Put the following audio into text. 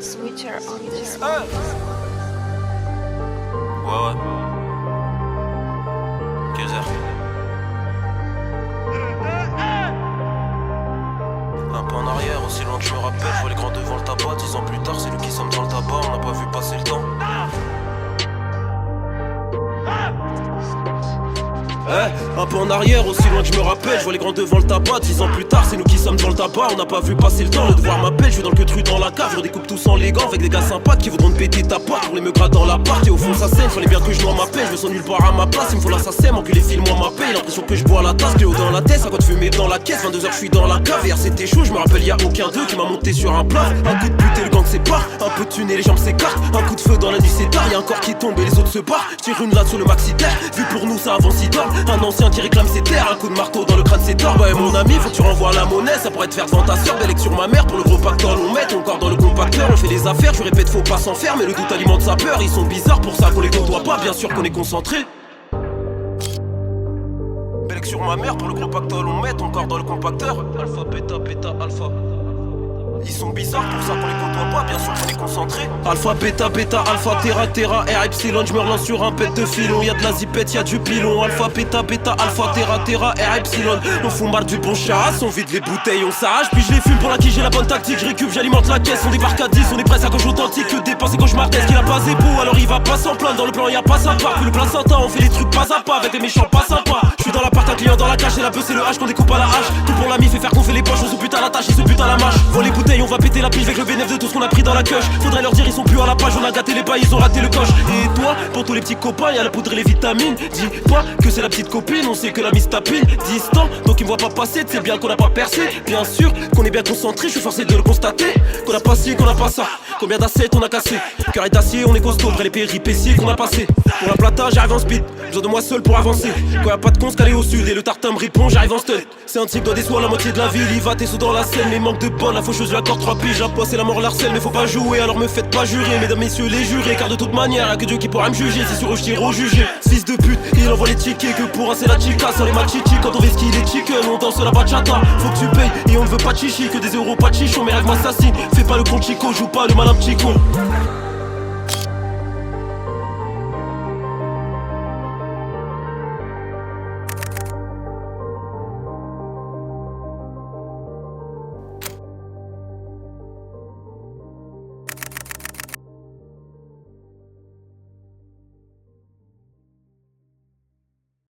Switcher on this Ouais, ouais. Kaiser. Un pas en arrière, aussi loin que je me rappelle. Je vois les grands devant le tabac. 10 ans plus tard, c'est nous qui sommes dans le tabac. On n'a pas vu passer le temps. Un peu en arrière, aussi loin que je me rappelle. Je vois les grands devant le tabac. 10 ans plus tard, c'est nous qui sommes dans le tabac. On n'a pas vu passer le temps. Le devoir m'appelle, je vais dans le queutru dans la cave. Je redécoupe tous en les gants avec des gars sympas qui voudront te péter ta part. Pour les meugras dans l'appart et au fond ça saigne. Fallait bien que je noie ma paix. Je me sens nulle part à ma place. Il me faut l'assassin, enculé file-moi ma paix. L'impression que je bois la tasse, Cléo dans la tête. Ça quoi de fumer dans la caisse. 22h, je suis dans la cave. Hier c'était chaud, je me rappelle, y a aucun d'eux qui m'a monté sur un plat. Un coup de pute et le gang sépare. Un peu de thune et les jambes s'écartent. Un coup de feu dans la nuit c'est tard. Y'a un corps qui tombe et les autres se barrent. J'tire une latte sur le maxitaire. Vu pour nous ça avance si tard. Un ancien qui réclame ses terres. Un coup de marteau dans le crâne c'est tard. Bah mon ami, faut que tu renvoies la monnaie. Ça pourrait te faire devant ta soeur. Belle sur ma mère. Pour le gros pactole on met ton corps dans le compacteur. On fait des affaires, je répète faut pas s'en faire. Mais le doute alimente sa peur. Ils sont bizarres pour ça qu'on les côtoie pas. Bien sûr qu'on est concentré. Belle sur ma mère. Pour le gros pactole on met ton corps dans le compacteur. Alpha, bêta, bêta, alpha. Ils sont bizarres pour ça qu'on les côtoie pas, bien sûr qu'on est concentré. Alpha, bêta, bêta, alpha, terra, terra, R, epsilon. Je me relance sur un pet de filon, y'a de la zipette, y'a du pilon. Alpha, bêta, bêta, alpha, terra, terra, R, epsilon. On fout marre du bon chasse, on vide les bouteilles, on s'arrache. Puis je les fume pour la qui j'ai la bonne tactique. Je récup, j'alimente la caisse, on débarque à 10, on est presque à gauche authentique. Que dépenser quand je m'arrête, qu'il a pas beau, alors il va pas s'en plaindre. Dans le plan y'a pas sa part, puis le placenta, on fait les trucs pas à pas avec des méchants pas sympas. Je suis dans l'appart, un client dans la cage, et la bœuf c'est le H qu'on découpe à la hache. Tout pour la mif et faire qu'on fait les poches, on se bute à la tâche, ils se butent à la mâche. Vends les bouteilles, on va péter la pile avec le bénéfice de tout ce qu'on a pris dans la coche. Faudrait leur dire ils sont plus à la page, on a gâté les bails, ils ont raté le coche. Et toi, pour tous les petits copains, y'a la poudre et les vitamines. Dis pas que c'est la petite copine, on sait que la mise tapine. Distant, donc ils me voient pas passer, c'est bien qu'on a pas percé. Bien sûr qu'on est bien concentré, je suis forcé de le constater. Qu'on a pas ci, qu'on a pas ça, combien d'assiettes on a cassé. Cœur est d'acier, on est costaud, après les péripéties qu'on a passé. Pour la plata, j'arrive en speed, besoin de moi seul pour avancer. Quand y'a pas de cons qu'aller au sud et le tartin me répond, j'arrive en stun. C'est un type doit déçoit la moitié de la ville, il va t'es sous dans la scène. Mais manque de bonne, la faucheuse de l'accord 3 piges. La poisse et la mort l'harcèle, mais faut pas jouer, alors me faites pas jurer. Mesdames, messieurs, les jurés, car de toute manière, y'a que Dieu qui pourra me juger. C'est sur eux, je tire au jugé. Fils de pute, il envoie les tickets, que pour un c'est la chica. Sans les machichi, quand on risque les chicken, on danse la bachata. Faut que tu payes, et on ne veut pas de chichi, que des euros, pas de chichon. Mes rêves m'assassinent, fais pas le con chico, joue pas le malin petit con.